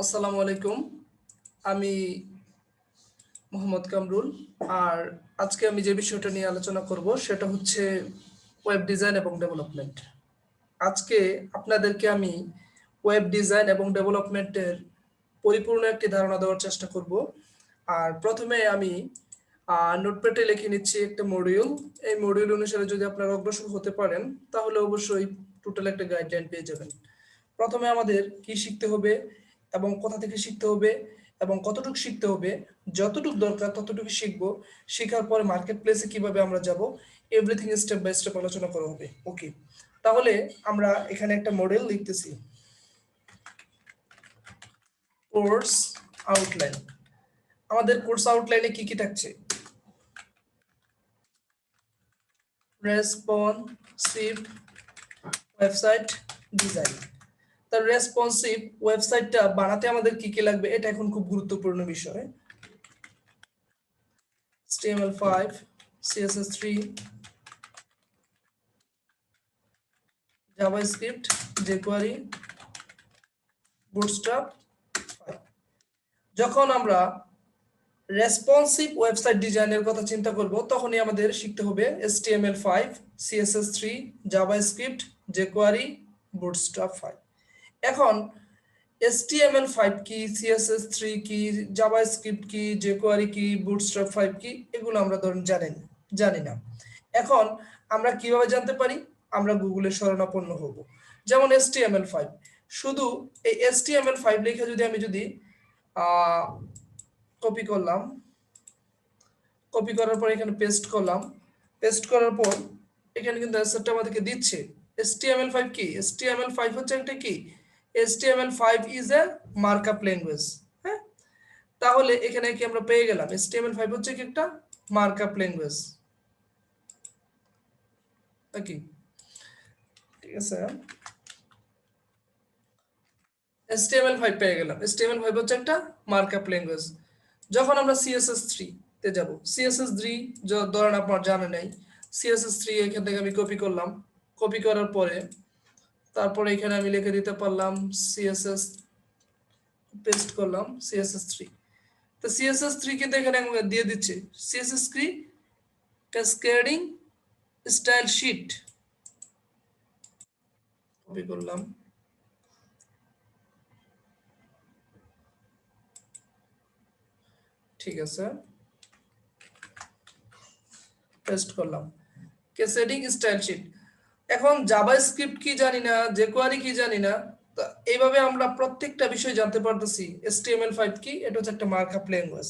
আসসালামু আলাইকুম। আমি মোহাম্মদ কামরুল। আর আজকে আমি যে বিষয়টা নিয়ে আলোচনা করব সেটা হচ্ছে ওয়েব ডিজাইন এবং ডেভেলপমেন্ট। আজকে আপনাদেরকে আমি ওয়েব ডিজাইন এবং ডেভেলপমেন্টের পরিপূর্ণ একটি ধারণা দেওয়ার চেষ্টা করব। আর প্রথমে আমি নোটপ্যাডে লিখে নিচ্ছি একটা মডিউল। এই মডিউল অনুসারে যদি আপনারা অগ্রসর হতে পারেন তাহলে অবশ্যই টোটাল একটা গাইডলাইন পেয়ে যাবেন। প্রথমে আমাদের কি শিখতে হবে এবং কোথা থেকে শিখতে হবে এবং কতটুকু শিখতে হবে, যতটুকু দরকার ততটুকু শিখবো। শেখার পরে মার্কেট প্লেসে কিভাবে আমরা যাব, এভরিথিং স্টেপ বাই স্টেপ আলোচনা করা হবে। ওকে, তাহলে আমরা এখানে একটা মডেল লিখতেছি, কোর্স আউটলাইন। আমাদের কোর্স আউটলাইনে কি কি থাকছে? Responsive website design. তার রেসপন্সিভ ওয়েবসাইটটা বানাতে আমাদের কি কি লাগবে, এটা এখন খুব গুরুত্বপূর্ণ বিষয়। HTML5, CSS3, JavaScript, jQuery, Bootstrap 5। যখন আমরা রেসপন্সিভ ওয়েবসাইট ডিজাইনের কথা চিন্তা করব তখনই আমাদের শিখতে হবে HTML5, CSS3, JavaScript, jQuery, Bootstrap 5। এখন HTML5 কি, CSS3 কি, JavaScript কি, jQuery কি, Bootstrap 5 কি, এগুলো আমরা ধরুন জানি না। এখন আমরা কিভাবে জানতে পারি? আমরা গুগলের শরণাপন্ন হব। যেমন HTML5, শুধু এই HTML5 লিখে আমি কপি করলাম, কপি করার পর এখানে পেস্ট করলাম, পেস্ট করার পর এখানে কিন্তু অ্যান্সারটা আমাদেরকে দিচ্ছে। HTML5 কি? HTML5 হচ্ছে একটা কি? HTML5 is a markup language. হ্যাঁ, তাহলে এখানে কি আমরা পেয়ে গেলাম? HTML5 হচ্ছে কি একটা মার্কআপ ল্যাঙ্গুয়েজ নাকি? ঠিক আছে, HTML5 পেয়ে গেলাম। HTML5 হচ্ছে একটা মার্কআপ ল্যাঙ্গুয়েজ। যখন আমরা CSS3 তে যাব, CSS3 ধরেন আপনার জানা নেই, CSS3 এখান থেকে আমি কপি করলাম, কপি করার পরে তারপরে এখানে আমি লিখে দিতে পারলাম CSS, পেস্ট করলাম CSS3। তো CSS3 কিন্তু এখানে দিয়ে দিচ্ছে CSS3 cascading style sheet, copy করলাম, ঠিক আছে, পেস্ট করলাম ক্যাসকেডিং স্টাইল শিট। এখন জাভাস্ক্রিপ্ট কি জানি না, jQuery কি জানি না, তো এইভাবে আমরা প্রত্যেকটা বিষয় জানতে পারতেছি। HTML5 কি? এটা হচ্ছে একটা মার্কআপ ল্যাঙ্গুয়েজ।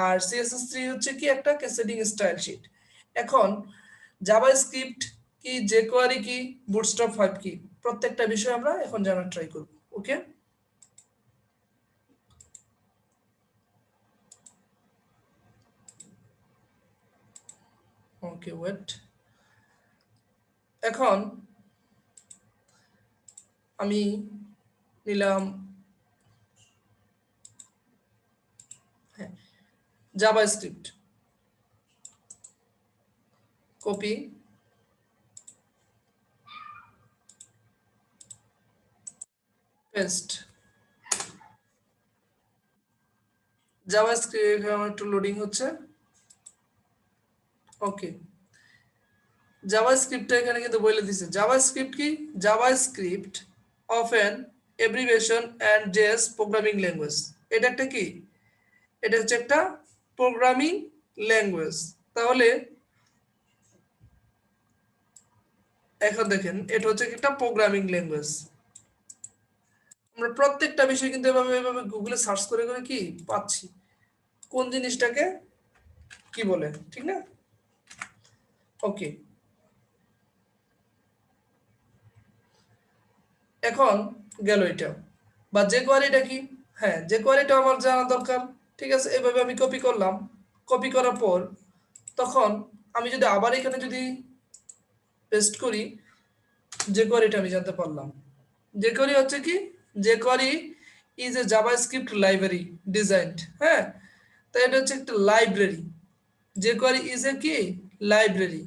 আর CSS3 হচ্ছে কি? একটা ক্যাসকেডিং স্টাইল শিট। এখন জাভাস্ক্রিপ্ট কি, jQuery কি, বুটস্ট্র্যাপ 5 কি, প্রত্যেকটা বিষয় আমরা এখন জানার ট্রাই করব। ওকে, ওকে, ওয়েট। এখন আমি নিলাম, হ্যাঁ, জাভাস্ক্রিপ্ট, কপি, পেস্ট। জাভাস্ক্রিপ্ট আমার একটু লোডিং হচ্ছে। ওকে, জাভাস্ক্রিপ্ট এখানে কিন্তু বলে দিছে। জাভাস্ক্রিপ্ট কি? JavaScript of an abbreviation and JS programming language. এটা একটা কি? এটা হচ্ছে একটা প্রোগ্রামিং ল্যাঙ্গুয়েজ। তাহলে এখন দেখেন, এটা হচ্ছে একটা প্রোগ্রামিং ল্যাঙ্গুয়েজ। আমরা প্রত্যেকটা বিষয় কিন্তু এভাবে এভাবে গুগলে সার্চ করে করে কি পাচ্ছি, কোন জিনিসটাকে কি বলে, ঠিক না? ওকে, এখন গেল এটা। বা যে কোয়ারিটা কি? হ্যাঁ, যে কোয়ারিটা আমার জানা দরকার। ঠিক আছে, এভাবে আমি কপি করলাম, কপি করার পর তখন আমি যদি আবার এখানে পেস্ট করি, যে কোয়ারিটা আমি জানতে পারলাম। যে কোয়ারি হচ্ছে কি? যে query is a JavaScript library designed. হ্যাঁ, তো এটা হচ্ছে একটা লাইব্রেরি। যে কোয়ারি ইজ এ কি? লাইব্রেরি।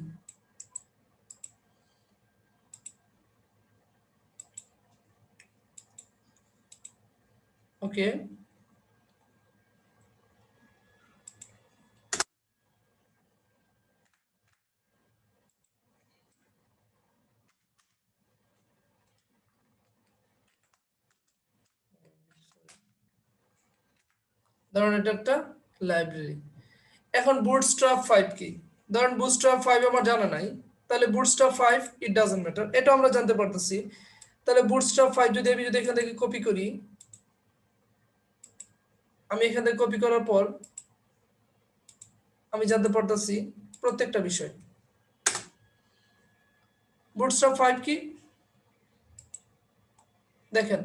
ওকে, ধরুন এটা একটা লাইব্রেরি। এখন বুটস্ট্র্যাপ 5 কি? ধরুন বুটস্ট্র্যাপ 5 আমার জানা নাই, তাহলে বুটস্ট্র্যাপ 5 ইট ডাজন্ট ম্যাটার, এটা আমরা জানতে পারতেছি। তাহলে বুটস্ট্র্যাপ 5 যদি আমি এখান থেকে কপি করি, আমি এখান থেকে কপি করার পর আমি জানতে পারতেছি প্রত্যেকটা বিষয়। বুটস্ট্র্যাপ 5 কি? দেখেন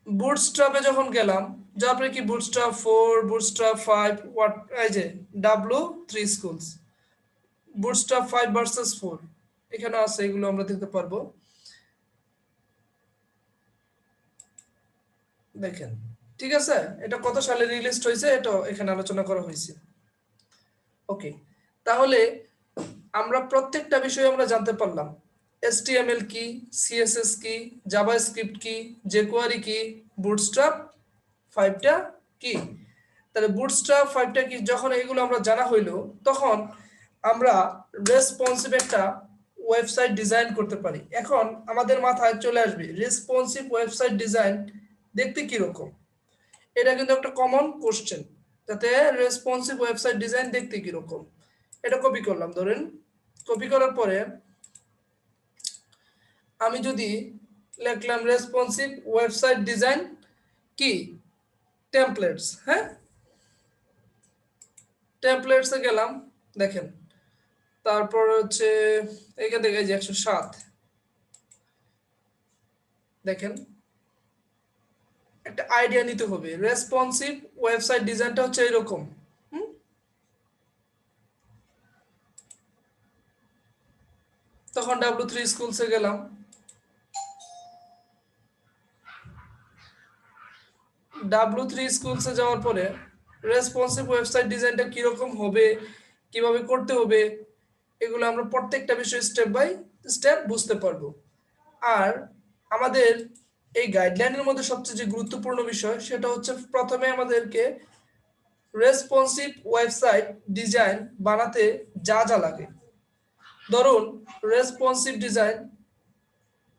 বুটস্ট্র্যাপে যখন গেলাম, তারপরে কি বুটস্ট্র্যাপ 4, বুটস্ট্র্যাপ 5, হোয়াট এই যে W3 স্কুলস, বুটস্ট্র্যাপ 5 ভার্সেস 4 এখানে আছে, এগুলো আমরা দেখতে পারবো। দেখেন, ঠিক আছে, এটা কত সালে রিলিজ হয়েছে এটা এখানে আলোচনা করা হয়েছে। ওকে, তাহলে আমরা প্রত্যেকটা বিষয় আমরা জানতে পারলাম। HTML কি, CSS কি, জাভাস্ক্রিপ্ট কি, jQuery কি, বুটস্ট্র্যাপ 5টা কি। তাহলে বুটস্ট্র্যাপ 5টা কি, যখন এগুলো আমরা জানা হইলো, তখন আমরা রেসপন্সিভ একটা ওয়েবসাইট ডিজাইন করতে পারি। এখন আমাদের মাথায় চলে আসবে রেসপন্সিভ ওয়েবসাইট ডিজাইন দেখতে কিরকম। এটা কিন্তু একটা কমন কোশ্চেন, যাতে রেসপন্সিভ ওয়েবসাইট ডিজাইন দেখতে কিরকম। এটা কপি করলাম, ধরেন কপি করার পরে আমি যদি লিখলাম রেসপন্সিভ ওয়েবসাইট ডিজাইন কি টেমপ্লেটস, হ্যাঁ, টেমপ্লেটসে গেলাম। দেখেন, তারপর হচ্ছে এখান থেকে এই যে 107, দেখেন একটা আইডিয়া নিতে হবে। রেসপন্সিভ ওয়েবসাইট ডিজাইনটা হচ্ছে এরকম। তখন W3 স্কুলসে গেলাম, W3 স্কুলসে যাওয়ার পরে রেসপন্সিভ ওয়েবসাইট ডিজাইনটা কিরকম হবে, কিভাবে করতে হবে, এগুলো আমরা প্রত্যেকটা বিষয় স্টেপ বাই স্টেপ বুঝতে পারবো। আর আমাদের এই গাইডলাইনের মধ্যে সবচেয়ে যে গুরুত্বপূর্ণ বিষয় সেটা হচ্ছে প্রথমে আমাদেরকে রেসপন্সিভ ওয়েবসাইট ডিজাইন বানাতে যা যা লাগে। ধরুন রেসপন্সিভ ডিজাইন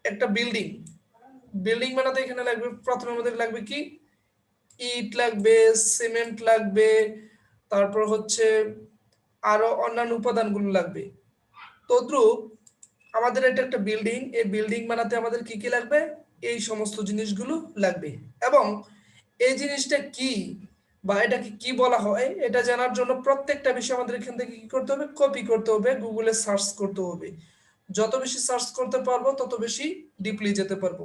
একটা বিল্ডিং, বিল্ডিং বানাতে এখানে লাগবে, প্রথমে আমাদের লাগবে কি, ইট লাগবে, সিমেন্ট লাগবে, তারপর হচ্ছে আরো অন্যান্য উপাদানগুলো লাগবে। তদ্রুপ আমাদের এটা একটা বিল্ডিং, এই বিল্ডিং বানাতে আমাদের কি কি লাগবে, এই সমস্ত জিনিসগুলো লাগবে। এবং এই জিনিসটা কি বা এটাকে কি বলা হয় এটা জানার জন্য প্রত্যেকটা বিষয় আমাদের এখান থেকে কি করতে হবে, কপি করতে হবে, গুগলে সার্চ করতে হবে। যত বেশি সার্চ করতে পারবো তত বেশি ডিপলি যেতে পারবো।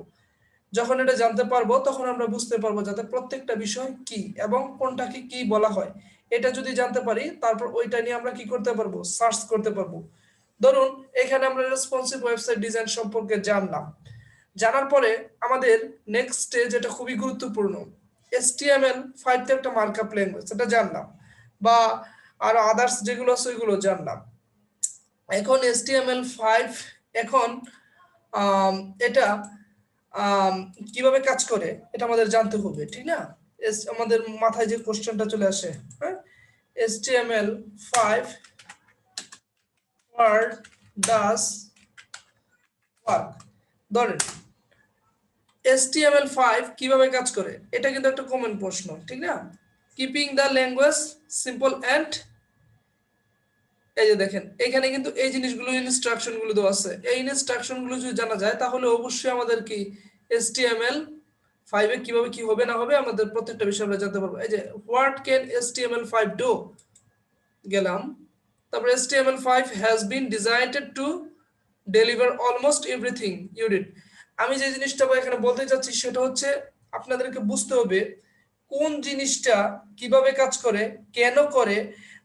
যখন এটা জানতে পারবো তখন আমরা বুঝতে পারবো যাতে প্রত্যেকটা বিষয় কি এবং কোনটাকে কি বলা হয়। এটা যদি জানতে পারি তারপর ওইটা নিয়ে আমরা কি করতে পারবো, সার্চ করতে পারবো। ধরুন এখানে আমরা রেসপন্সিভ ওয়েবসাইট ডিজাইন সম্পর্কে জানলাম। জানার পরে আমাদের নেক্সট স্টেজ, এটা খুবই গুরুত্বপূর্ণ, HTML5 তে একটা মার্কআপ ল্যাঙ্গুয়েজ, এটা জানলাম, বা আরো আদার্স যেগুলো আছে ওইগুলো জানলাম। এখন HTML5 এখন এটা কিভাবে কাজ করে এটা আমাদের জানতে হবে, ঠিক না? আমাদের মাথায় যে কোশ্চেনটা চলে আসে, হ্যাঁ, HTML5 ওয়ার্ড ডাস ওয়ার্ক। ধরেন HTML5 কিভাবে কাজ করে, এটা কিন্তু একটা কমন প্রশ্ন, ঠিক না? Keeping the language simple and, এই যে দেখেন এখানে কিন্তু এই জিনিসগুলো ইনস্ট্রাকশন গুলো দেওয়া আছে। এই ইনস্ট্রাকশন গুলো যদি জানা যায় তাহলে অবশ্যই আমাদের কি HTML5 এ কিভাবে কি হবে না হবে আমাদের প্রত্যেকটা বিষয় আমরা জানতে পারবো। এই যে হোয়াট ক্যান HTML5 ডু, গেলাম, তারপর HTML5 has been designed to deliver almost everything you did. আমি যে জিনিসটা এখানে বলতে চাচ্ছি সেটা হচ্ছে আপনাদেরকে বুঝতে হবে কোন জিনিসটা কিভাবে কাজ করে, কেন করে,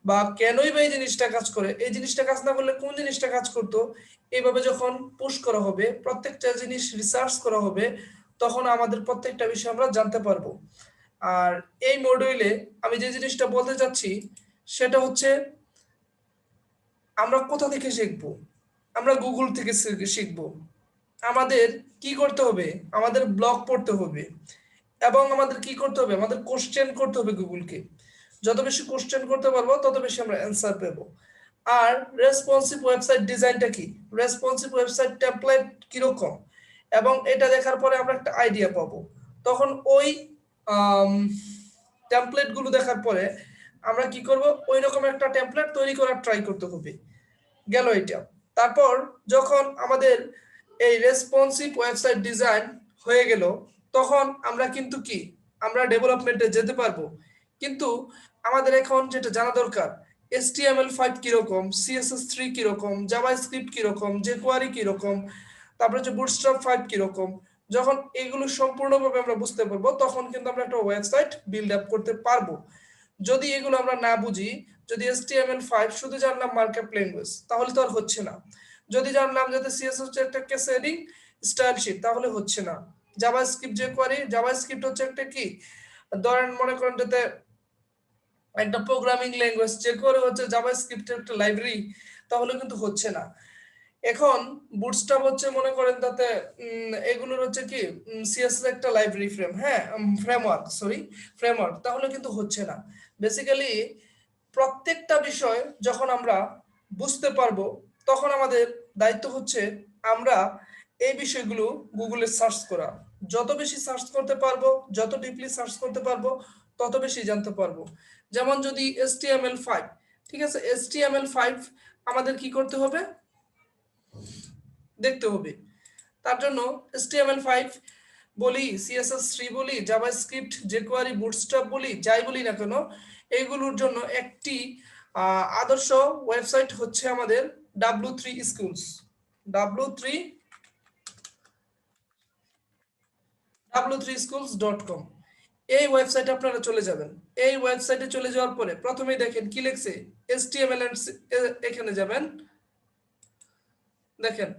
বা কেনই বা এই জিনিসটা কাজ করে, এই জিনিসটা কাজ না করলে কোন জিনিসটা কাজ করতো। এইভাবে যখন পুশ করা হবে, প্রত্যেকটা জিনিস রিসার্চ করা হবে, তখন আমাদের প্রত্যেকটা বিষয় আমরা জানতে পারবো। আর এই মডিউলে আমি যে জিনিসটা বলতে চাচ্ছি সেটা হচ্ছে আমরা কোথা থেকে শিখবো, আমরা গুগল থেকে শিখবো। আমাদের কি করতে হবে, আমাদের ব্লগ পড়তে হবে, এবং আমাদের কি করতে হবে, আমাদের কোশ্চেন করতে হবে গুগলকে। যত বেশি কোশ্চেন করতে পারবো তত বেশি আমরা অ্যান্সার পাবো। আর রেসপন্সিভ ওয়েবসাইট ডিজাইনটা কি, রেসপন্সিভ ওয়েবসাইট টেমপ্লেট কিরকম, এবং এটা দেখার পরে আমরা একটা আইডিয়া পাবো। তখন ওই টেমপ্লেট গুলো দেখার পরে আমরা কি করব, ওই রকম একটা টেমপ্লেট তৈরি করার ট্রাই করতে হবে। গেল এটা। তারপর যখন আমাদের এই রেসপন্সিভ ওয়েবসাইট ডিজাইন হয়ে গেল, তখন আমরা কিন্তু কি, আমরা ডেভেলপমেন্টে যেতে পারবো। কিন্তু আমাদের এখন যেটা জানা দরকার, HTML5 কিরকম, CSS3 কিরকম, জাভাস্ক্রিপ্ট কিরকম, jQuery কিরকম, তারপরে যে বুটস্ট্র্যাপ 5 কিরকম। যখন এগুলো সম্পূর্ণভাবে আমরা বুঝতে পারবো, তখন কিন্তু আমরা একটা ওয়েবসাইট বিল্ড আপ করতে পারবো। যদি এগুলো আমরা না বুঝি, যদি HTML5 শুধু জানলাম মার্কআপ ল্যাঙ্গুয়েজ, তাহলে তো আর হচ্ছে না। যদি জানলাম যাতে CSS হচ্ছে একটা কেস হেডিং স্টাইল শীট, তাহলে হচ্ছে না। জাভাস্ক্রিপ্ট jQuery, জাভাস্ক্রিপ্ট হচ্ছে একটা কি, ধরেন মনে করেন যাতে একটা প্রোগ্রামিং ল্যাঙ্গুয়েজ, jQuery হচ্ছে জাভাস্ক্রিপ্টের একটা লাইব্রেরি, তাহলে কিন্তু হচ্ছে না। এখন বুটস্ট্র্যাপ হচ্ছে মনে করেন তাতে এগুলোর হচ্ছে কি সিএসএস একটা লাইব্রেরি ফ্রেমওয়ার্ক, তাহলে কিন্তু হচ্ছে না। বেসিক্যালি প্রত্যেকটা বিষয় যখন আমরা বুঝতে পারবো, তখন আমাদের দায়িত্ব হচ্ছে আমরা এই বিষয়গুলো গুগলে সার্চ করা। যত বেশি সার্চ করতে পারবো, যত ডিপলি সার্চ করতে পারবো, তত বেশি জানতে পারবো। যেমন যদি HTML5, ঠিক আছে, HTML5 আমাদের কি করতে হবে, দেখতে হবে। তার জন্য HTML5 বলি, CSS3 বলি, জাভাস্ক্রিপ্ট, jQuery, বুটস্ট্র্যাপ বলি, যাই বলি না কেন, এইগুলোর জন্য একটি আদর্শ ওয়েবসাইট হচ্ছে আমাদের W3 Schools। w3schools.com। এই ওয়েবসাইটে আপনারা চলে যাবেন। এই ওয়েবসাইটে চলে যাওয়ার পরে প্রথমেই দেখেন কি লেখছে, HTML এখানে যাবেন, দেখেন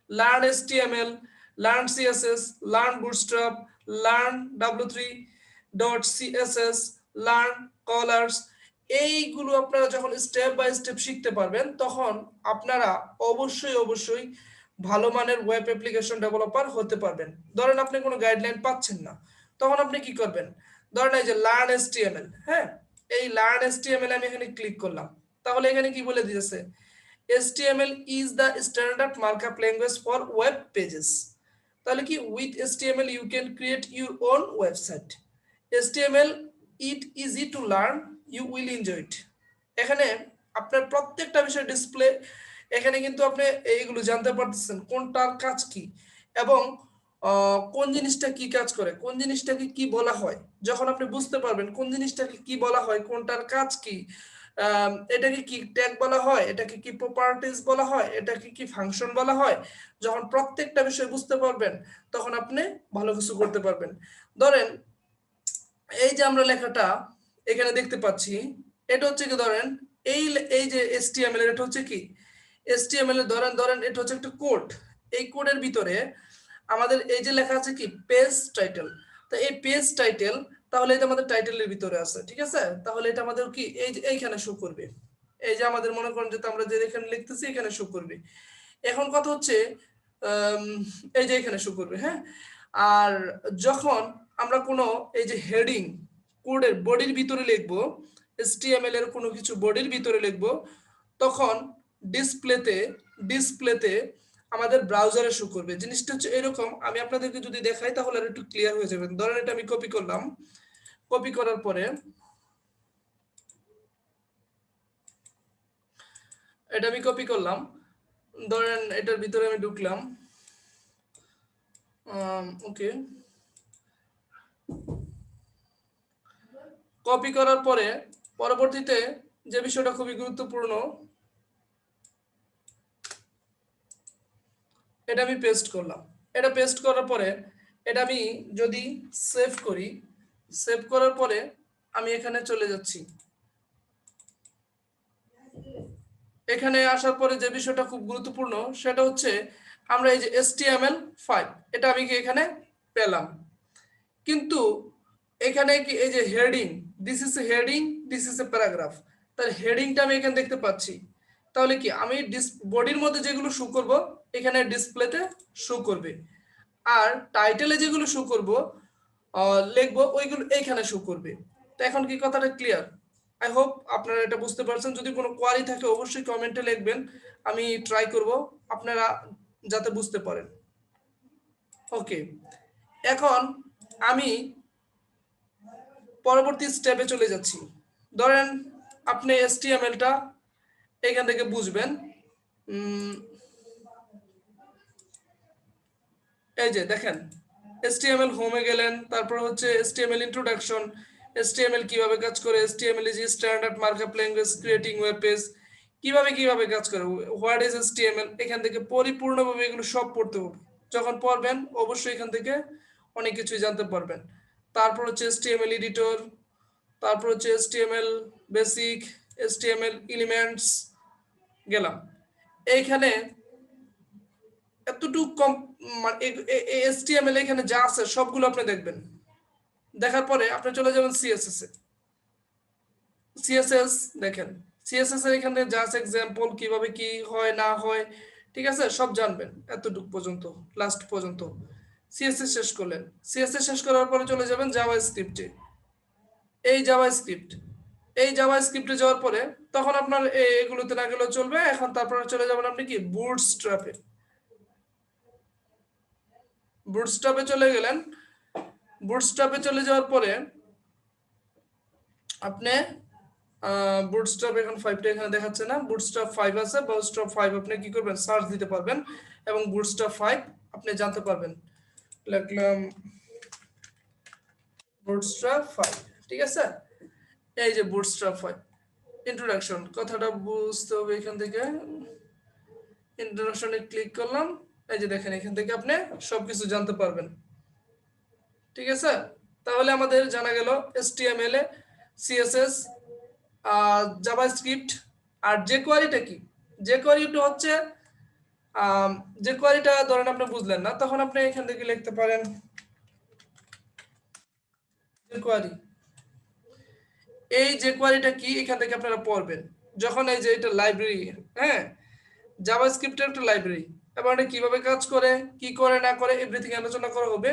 learn HTML, learn CSS, learn bootstrap, learn w3.css, learn collars. এইগুলো আপনারা যখন স্টেপ বাই স্টেপ শিখতে পারবেন, তখন আপনারা অবশ্যই ভালো মানের ওয়েব অ্যাপ্লিকেশন ডেভেলপার হতে পারবেন। ধরেন আপনি কোনো গাইডলাইন পাচ্ছেন না, তখন আপনি কি করবেন, ধরেন এই যে লার্ন HTML, হ্যাঁ, এই লার্ন HTML আমি এখানে ক্লিক করলাম, তাহলে এখানে কি বলে দিয়েছে, HTML is the standard markup language for web pages। তাহলে কি, with HTML you can create your own website। HTML it easy to learn, you will enjoy it। এখানে আপনার প্রত্যেকটা বিষয় ডিসপ্লে, এখানে কিন্তু আপনি এইগুলো জানতে পারতেছেন কোনটার কাজ কি, এবং কোন জিনিসটা কি কাজ করে, কোন জিনিসটাকে কি বলা হয়। যখন আপনি বুঝতে পারবেন কোন জিনিসটাকে কি বলা হয়, কোনটার কাজ কি, এটাকে কি ট্যাগ বলা হয়, এটাকে কি প্রপার্টিজ বলা হয়, এটাকে কি ফাংশন বলা হয়, যখন প্রত্যেকটা বিষয় বুঝতে পারবেন, তখন আপনি ভালো কিছু করতে পারবেন। ধরেন এই যে আমরা লেখাটা এখানে দেখতে পাচ্ছি, এটা হচ্ছে কি, ধরেন এই এই যে HTML এর, এটা হচ্ছে কি HTML এর, ধরেন এটা হচ্ছে একটা কোড। এই কোডের ভিতরে আমাদের এই যে লেখা আছে কি পেজ টাইটেল, তো এই পেজ টাইটেল, তাহলে এটা আমাদের টাইটেলের ভিতরে আছে, ঠিক আছে, তাহলে এটা আমাদের কি এই যে এইখানে শো করবে। এই যে আমাদের মনে করেন যে আমরা যে এখানে লিখতেছি এখানে শো করবে। এখন কথা হচ্ছে এই যে এখানে শো করবে, হ্যাঁ। আর যখন আমরা কোনো এই যে হেডিং কোডের বডির ভিতরে লিখবো, HTML এর কোনো কিছু বডির ভিতরে লিখবো, তখন ডিসপ্লেতে আমাদের ব্রাউজারে শো করবে। জিনিসটা হচ্ছে এরকম, আমি আপনাদেরকে যদি দেখাই তাহলে আর একটু ক্লিয়ার হয়ে যাবেন। ধরেন এটা আমি কপি করলাম, কপি করার পরে এটা আমি কপি করলাম, ধরেন এটার ভিতরে আমি ঢুকলাম, ওকে, কপি করার পরে পরবর্তীতে যে বিষয়টা খুবই গুরুত্বপূর্ণ, এটা আমি পেস্ট করলাম। এটা পেস্ট করার পরে এটা আমি যদি সেভ করি, সেভ করার পরে আমি এখানে চলে যাচ্ছি। এখানে আসার পরে যে বিষয়টা খুব গুরুত্বপূর্ণ, সেটা হচ্ছে আমরা এই যে HTML5 এটা আমি কি এখানে পেলাম, কিন্তু এখানে কি এই যে heading, this is a heading, this is a paragraph, তাহলে হেডিংটা আমি এখানে দেখতে পাচ্ছি। তাহলে কি আমি বডির মধ্যে যেগুলো শো করব এখানে ডিসপ্লেতে শো করবে, আর টাইটেলে যেগুলো শো করব লিখবো ওইগুলো এইখানে শো করবে। তো এখন কি কথাটা ক্লিয়ার? আই হোপ আপনারা এটা বুঝতে পারছেন। যদি কোনো কোয়ারি থাকে অবশ্যই কমেন্টে লিখবেন, আমি ট্রাই করব আপনারা যাতে বুঝতে পারেন। ওকে, এখন আমি পরবর্তী স্টেপে চলে যাচ্ছি। ধরেন আপনি HTML-টা এখান থেকে বুঝবেন। এই যে দেখেন HTML হোমে গেলেন, তারপর হচ্ছে HTML ইন্ট্রোডাকশন, HTML কিভাবে কাজ করে, HTML is standard markup language, creating web page, কিভাবে কাজ করে, হোয়াট ইজ HTML, এখান থেকে পরিপূর্ণভাবে এগুলো সব পড়তে হবে। যখন পড়বেন অবশ্যই এখান থেকে অনেক কিছুই জানতে পারবেন। তারপর হচ্ছে HTML এডিটর, তারপর হচ্ছে HTML বেসিক, HTML এলিমেন্টস গেলাম। এইখানে এতটুকু কম HTML এখানে যা আছে সবগুলো আপনি দেখবেন। দেখার পরে আপনি চলে যাবেন CSS এ। CSS দেখেন, CSS এর এখানে জাস্ট এক্সাম্পল কিভাবে কি হয় না হয়, ঠিক আছে, সব জানবেন এতটুকু পর্যন্ত, লাস্ট পর্যন্ত। CSS শেষ করলেন, CSS শেষ করার পরে চলে যাবেন জাভাস্ক্রিপ্টে। এই জাভাস্ক্রিপ্ট, এই জাভাস্ক্রিপ্টে যাওয়ার পরে তখন আপনার এগুলোতে না গেলেও চলবে। এখন তারপরে চলে যাবেন আপনি কি বুটস্ট্র্যাপে। বুটস্ট্র্যাপে চলে গেলেন। বুটস্ট্র্যাপে চলে যাওয়ার পরে আপনি বুটস্ট্র্যাপ এখন 5টা এখানে দেখাচ্ছে না, বুটস্ট্র্যাপ 5 আছে। বুটস্ট্র্যাপ 5 আপনি কি করবেন, সার্চ দিতে পারবেন এবং বুটস্ট্র্যাপ 5 আপনি জানতে পারবেন। লিখলাম বুটস্ট্র্যাপ 5, ঠিক আছে। এই যে বুটস্ট্র্যাপ 5 ইন্ট্রোডাকশন, কথাটা বুঝতে হবে। এখান থেকে ইন্ট্রোডাকশনে ক্লিক করলাম। এই যে দেখেন এখান থেকে আপনি সবকিছু জানতে পারবেন, ঠিক আছে। তাহলে আমাদের জানা গেল HTML এ CSS, জাভাস্ক্রিপ্ট আর jQuery-টা কি। jQuery-টা হচ্ছে jQuery-টা ধরেন আপনি বুঝলেন না, তখন আপনি এখান থেকে লিখতে পারেন jQuery। এই jQuery-টা কি এখান থেকে আপনারা পড়বেন যখন এই যে এটা লাইব্রেরি, হ্যাঁ, জাভাস্ক্রিপ্টের একটা লাইব্রেরি, এবং এটা কিভাবে কাজ করে, কি করে না করে এভরিথিং আলোচনা করা হবে।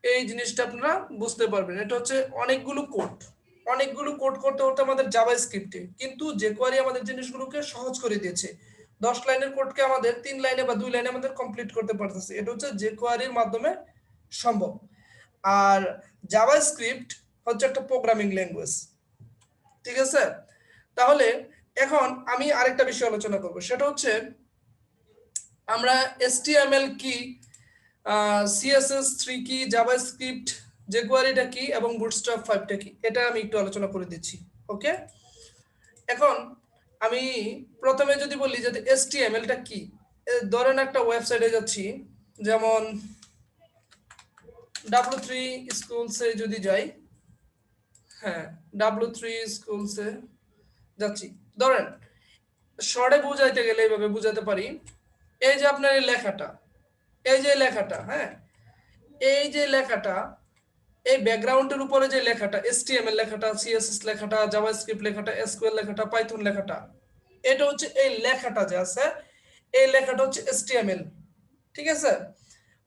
এই জিনিসটা আপনারা বুঝতে পারবেন। এটা হচ্ছে অনেকগুলো কোড, অনেকগুলো কোড করতে করতে আমাদের জাভাস্ক্রিপ্টে, কিন্তু jQuery আমাদের জিনিসগুলোকে সহজ করে দিয়েছে। 10 লাইনের কোডকে আমাদের 3 লাইনে বা 2 লাইনে আমাদের কমপ্লিট করতে পারতেছে। এটা হচ্ছে jQuery-র মাধ্যমে সম্ভব। আর জাভাস্ক্রিপ্ট হচ্ছে একটা প্রোগ্রামিং ল্যাঙ্গুয়েজ, ঠিক আছে। তাহলে এখন আমি আরেকটা বিষয় আলোচনা করব, সেটা হচ্ছে আমরা HTML কি, CSS3 কি, জাভাস্ক্রিপ্ট, jQuery-টা কি এবং বুটস্ট্র্যাপ 5টা কি, এটা আমি একটু আলোচনা করে দিচ্ছি। ওকে, এখন আমি প্রথমে যদি বলি যে HTML-টা কি, ধরেন একটা ওয়েবসাইটে যাচ্ছি, যেমন W3 স্কুলসে যদি যাই, হ্যাঁ, W3 স্কুলসে যাচ্ছি। ধরেন শর্টে বুঝাইতে গেলে এইভাবে বুঝাতে পারি, এই যে আপনার এই লেখাটা, এই যে লেখাটা, হ্যাঁ, এই যে লেখাটা, এই ব্যাকগ্রাউন্ডের উপরে যে লেখাটা, HTML লেখাটা, CSS লেখাটা, জাভাস্ক্রিপ্ট লেখাটা, SQL লেখাটা, পাইথন লেখাটা, এটা হচ্ছে এই লেখাটা যে আছে, এই লেখাটা হচ্ছে HTML, ঠিক আছে।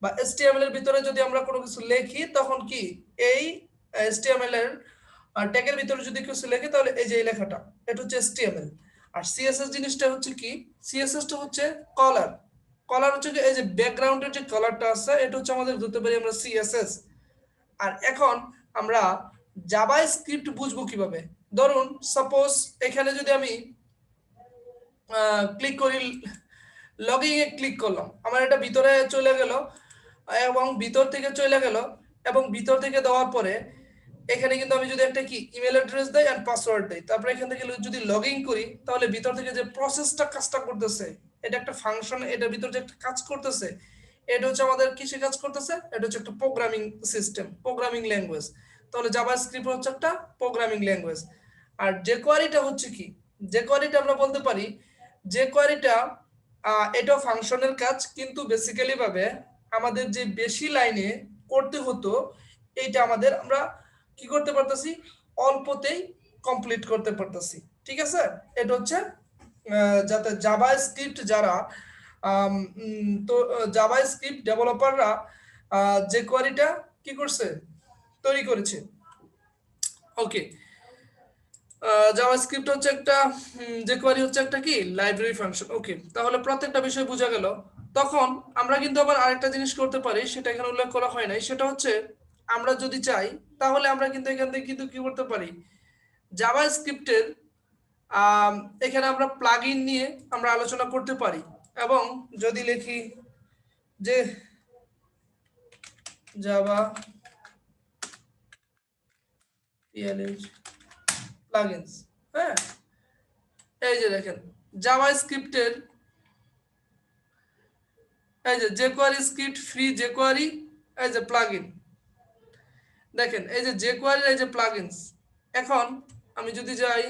বা HTML এর ভিতরে যদি আমরা কোনো কিছু লিখি তখন কি, এই HTML এর ট্যাগের ভিতরে যদি কিছু লিখি তাহলে এই যে এই লেখাটা, এটা হচ্ছে HTML। আর CSS জিনিসটা হচ্ছে কি, CSS টা হচ্ছে কলার। কলার হচ্ছে যে এই যে ব্যাকগ্রাউন্ডের যে কালারটা আছে, এটা হচ্ছে আমাদের ধরতে পারি আমরা CSS। আর এখন আমরা জাভাস্ক্রিপ্ট বুঝবো কিভাবে। ধরুন সাপোজ এখানে যদি আমি ক্লিক করি, লগইন এ ক্লিক করলাম, আমার এটা ভিতরে চলে গেল, এবং ভিতর থেকে চলে গেল, এবং ভিতর থেকে দেওয়ার পরে এখানে কিন্তু আমি যদি একটা কি ইমেল অ্যাড্রেস দেই এন্ড পাসওয়ার্ড দেই, তারপরে এখান থেকে যদি লগইন করি, তাহলে ভিতর থেকে যে প্রসেসটা কাজটা করতেছে, এটা একটা ফাংশন, এটার ভিতর যে একটা কাজ করতেছে, এটা হচ্ছে আমাদের কিসে কাজ করতেছে, এটা হচ্ছে একটা প্রোগ্রামিং সিস্টেম, প্রোগ্রামিং ল্যাঙ্গুয়েজ। তাহলে জাভাস্ক্রিপ্ট হচ্ছে একটা প্রোগ্রামিং ল্যাঙ্গুয়েজ। আর jQuery-টা হচ্ছে কি, jQuery-টা আমরা বলতে পারি, jQuery-টা এটাও ফাংশনের কাজ, কিন্তু বেসিক্যালি ভাবে আমাদের যে বেশি লাইনে করতে হতো, এইটা আমাদের আমরা কি করতে পারতেছি, অল্পতেই কমপ্লিট করতে পারতেছি, ঠিক আছে। এটা হচ্ছে যাতে জাভাস্ক্রিপ্ট যারা তো জাভাস্ক্রিপ্ট ডেভেলপাররা jQuery-টা কি করছে, তৈরি করেছে। ওকে, জাভাস্ক্রিপ্ট হচ্ছে একটা jQuery হচ্ছে একটা কি লাইব্রেরি ফাংশন। ওকে, তাহলে প্রত্যেকটা বিষয় বোঝা গেল। তখন আমরা কিন্তু আবার আরেকটা জিনিস করতে পারি, সেটা এখানে উল্লেখ করা হয় নাই। সেটা হচ্ছে আমরা যদি চাই তাহলে আমরা কিন্তু এখান থেকে কিন্তু কি করতে পারি, জাভাস্ক্রিপ্টের এখানে আমরা প্লাগইন নিয়ে আমরা আলোচনা করতে পারি। এবং যদি লিখি যে জাভা পিএলএইচ প্লাগইনস, হ্যাঁ, এই যে দেখেন জাভাস্ক্রিপ্টের এই যে jQuery স্ক্রিপ্ট ফ্রি jQuery, এই যে প্লাগইন, দেখেন এই যে jQuery এই যে প্লাগইনস। এখন আমি যদি যাই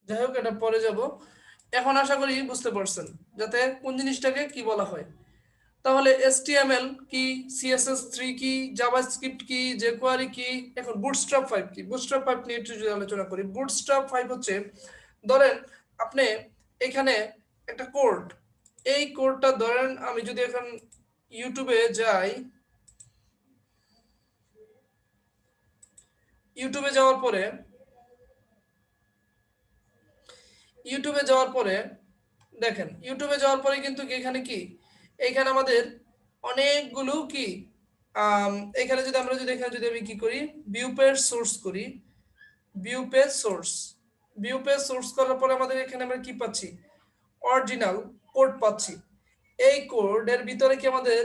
যাই হোক, এটা পরে যাব। এখন আশা করি বুঝতে পারছেন যাতে কোন জিনিসটাকে কি বলা হয়। তাহলে HTML কি, CSS3 কি, জাভাস্ক্রিপ্ট কি, jQuery কি, এখন বুটস্ট্র্যাপ 5 কি। বুটস্ট্র্যাপ 5 নিয়ে একটু যদি আলোচনা করি, বুটস্ট্র্যাপ 5 হচ্ছে, ধরেন আপনি এখানে একটা কোড, এই কোডটা ধরেন আমি যদি এখন ইউটিউবে যাই, ইউটিউবে যাওয়ার পরে দেখেন ইউটিউবে যাওয়ার পরে কিন্তু এখানে কি, এখানে আমাদের অনেকগুলো কি এখানে যদি আমরা যদি এখানে যদি আমি কি করি, ভিউ পেজ সোর্স করি, ভিউ পেজ সোর্স করার পরে আমাদের এখানে আমরা কি পাচ্ছি, অরিজিনাল কোড পাচ্ছি। এই কোডের ভিতরে কি আমাদের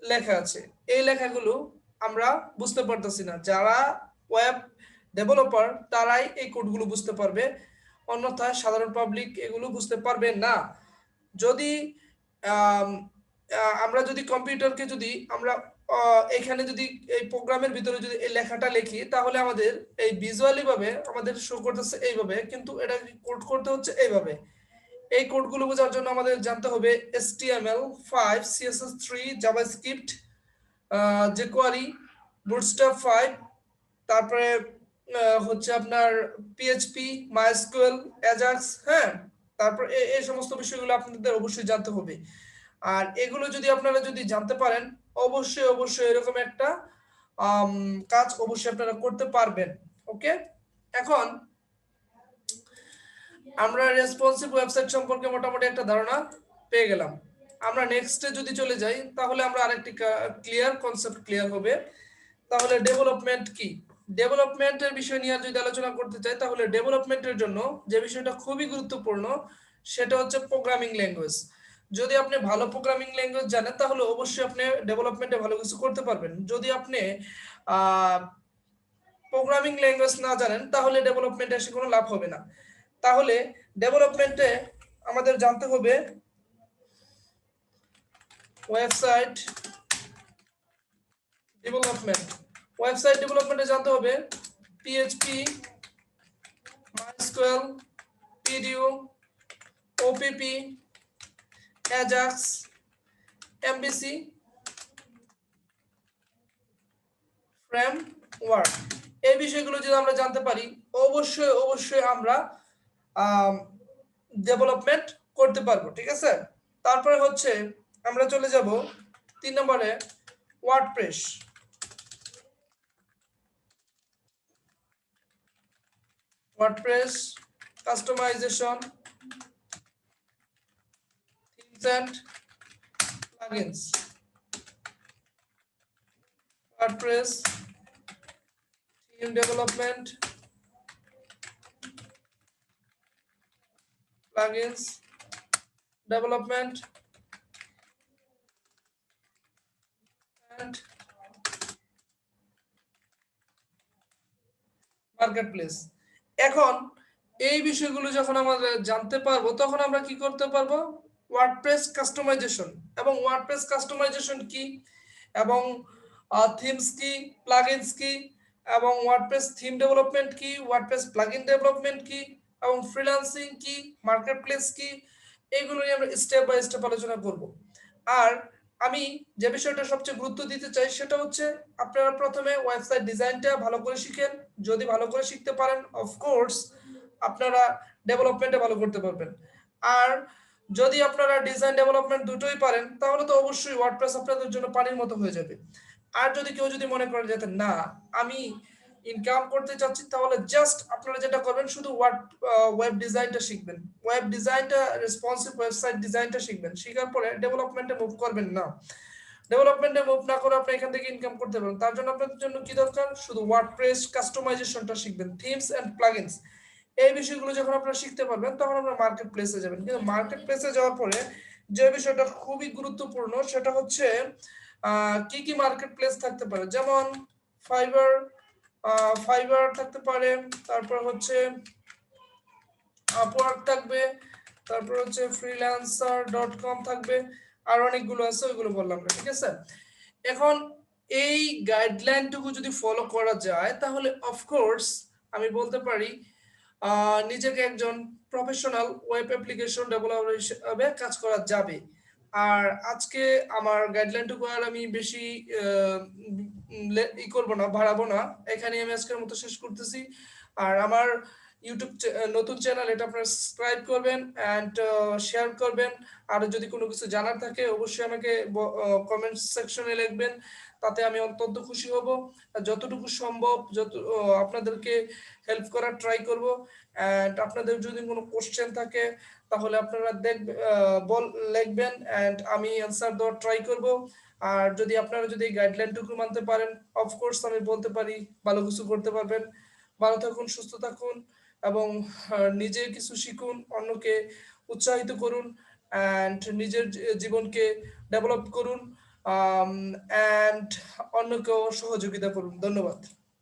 লেখা আছে, এই লেখাগুলো আমরা বুঝতে পারতেছি না। যারা ওয়েব ডেভেলপার তারাই এই কোডগুলো বুঝতে পারবে, অন্যথায় সাধারণ পাবলিক এগুলো বুঝতে পারবে না। যদি আমরা যদি কম্পিউটারকে যদি আমরা এখানে যদি এই প্রোগ্রামের ভিতরে যদি এই লেখাটা লিখি, তাহলে আমাদের এই ভিজুয়ালি ভাবে আমাদের শো করতেছে এইভাবে, কিন্তু এটা কোড করতে হচ্ছে এইভাবে। এই কোডগুলো বোঝার জন্য আমাদের জানতে হবে HTML5, CSS3, JavaScript, jQuery, bootstrap 5, তারপরে হচ্ছে আপনার PHP, MySQL, অ্যাজাক্স, হ্যাঁ, তারপর এই সমস্ত বিষয়গুলো আপনাদের অবশ্যই জানতে হবে। আর এগুলো যদি আপনারা যদি জানতে পারেন, অবশ্যই এরকম একটা কাজ অবশ্যই আপনারা করতে পারবেন। ওকে, এখন আমরা রেসপন্সিভ ওয়েবসাইট সম্পর্কে মোটামুটি একটা ধারণা পেয়ে গেলাম। আমরা নেক্সটে যদি চলে যাই, তাহলে আমরা আরেকটি কনসেপ্ট ক্লিয়ার হবে। তাহলে ডেভেলপমেন্ট কি, ডেভেলপমেন্টের বিষয় নিয়ে যদি আলোচনা করতে চাই, তাহলে ডেভেলপমেন্টের জন্য যে বিষয়টা খুবই গুরুত্বপূর্ণ সেটা হচ্ছে প্রোগ্রামিং ল্যাঙ্গুয়েজ। যদি আপনি ভালো প্রোগ্রামিং ল্যাঙ্গুয়েজ জানেন, তাহলে অবশ্যই আপনি ডেভেলপমেন্টে ভালো কিছু করতে পারবেন। যদি আপনি প্রোগ্রামিং ল্যাঙ্গুয়েজ না জানেন, তাহলে ডেভেলপমেন্টে এসে কোনো লাভ হবে না। তাহলে ডেভেলপমেন্টে আমাদের জানতে হবে ওয়েবসাইট ডেভেলপমেন্টে জানতে হবে PHP, MySQL, PDU, OPP, AJAX, MVC, framework. এই বিষয়গুলো যদি আমরা জানতে পারি, অবশ্যই আমরা ডেভেলপমেন্ট করতে পারবো। ঠিক আছে, তারপরে হচ্ছে আমরা চলে যাব 3 নম্বরে, WordPress customization, themes and plugins. WordPress theme development, plugins development and marketplace. এখন এই বিষয়গুলো যখন আমরা জানতে পারবো, তখন আমরা কি করতে পারবো, ওয়ার্ডপ্রেস কাস্টমাইজেশন এবং ওয়ার্ডপ্রেস কাস্টমাইজেশন কি, এবং থিমস কি, প্লাগইনস কি, এবং ওয়ার্ডপ্রেস থিম ডেভেলপমেন্ট কি, ওয়ার্ডপ্রেস প্লাগইন ডেভেলপমেন্ট কি, এবং ফ্রিল্যান্সিং কি, মার্কেটপ্লেস কি, এগুলো নিয়ে আমরা স্টেপ বাই স্টেপ আলোচনা করব। আর আমি যে বিষয়টা সবচেয়ে গুরুত্ব দিতে চাই সেটা হচ্ছে আপনারা প্রথমে ওয়েবসাইট ডিজাইনটা ভালো করে শিখেন। যদি ভালো করে শিখতে পারেন, অফকোর্স আপনারা ডেভেলপমেন্টে ভালো করতে পারবেন। আর যদি আপনারা ডিজাইন ডেভেলপমেন্ট দুটোই পারেন তাহলে তো অবশ্যই ওয়ার্ডপ্রেস আপনাদের জন্য পানির মতো হয়ে যাবে। আর যদি কেউ যদি মনে করেন যে না আমি ইনকাম করতে চাচ্ছি তাহলে জাস্ট আপনারা যেটা করবেন শুধু ওয়েব ডিজাইনটা শিখবেন, ওয়েব ডিজাইনটা রেসপন্সিভ ওয়েবসাইট ডিজাইনটা শিখবেন, শেখার পরে ডেভেলপমেন্টে মুভ করবেন না। ডেভেলপমেন্টে মুভ না করে আপনি এখান থেকে ইনকাম করতে পারেন। তার জন্য আপনাদের জন্য কি দরকার, শুধু ওয়ার্ডপ্রেস কাস্টমাইজেশনটা শিখবেন, থিমস এন্ড প্লাগইনস এই বিষয়গুলো যখন আপনারা শিখতে পারবেন তখন আপনারা মার্কেট প্লেসে যাবেন। কিন্তু মার্কেট প্লেসে যাওয়ার পরে যে বিষয়টা খুবই গুরুত্বপূর্ণ সেটা হচ্ছে কি কি মার্কেট প্লেস থাকতে পারে, যেমন ফাইবার ফাইবার থাকতে পারে, তারপর হচ্ছে আপওয়ার্ক থাকবে, তারপর হচ্ছে freelancer.com থাকবে, আর অনেকগুলো আছে ওইগুলো বললাম না, ঠিক আছে। এখন এই গাইডলাইনটুকু যদি ফলো করা যায় তাহলে অফকোর্স আমি বলতে পারি নিজেকে একজন প্রফেশনাল ওয়েব অ্যাপ্লিকেশন ডেভেলপার হিসেবে কাজ করা যাবে। আর আজকে আমার গাইডলাইনটুকু আর আমি বেশি ই করবো না, বাড়াবো না, এখানে আমি আজকের মতো শেষ করতেছি। আর আমার ইউটিউব নতুন চ্যানেল, এটা আপনারা সাবস্ক্রাইব করবেন অ্যান্ড শেয়ার করবেন। আর যদি কোনো কিছু জানার থাকে অবশ্যই আমাকে কমেন্ট সেকশনে লিখবেন, তাতে আমি অত্যন্ত খুশি হব। যতটুকু সম্ভব আপনাদেরকে হেল্প করার ট্রাই করব। অ্যান্ড আপনাদের যদি কোনো কোশ্চেন থাকে তাহলে আপনারা লিখবেন অ্যান্ড আমি অ্যান্সার দেওয়ার ট্রাই করব। আর যদি আপনারা যদি এই গাইডলাইনটুকু মানতে পারেন অফকোর্স আমি বলতে পারি ভালো কিছু করতে পারবেন। ভালো থাকুন, সুস্থ থাকুন এবং নিজে কিছু শিখুন, অন্যকে উৎসাহিত করুন অ্যান্ড নিজের জীবনকে ডেভেলপ করুন অ্যান্ড অন্যকেও সহযোগিতা করুন। ধন্যবাদ।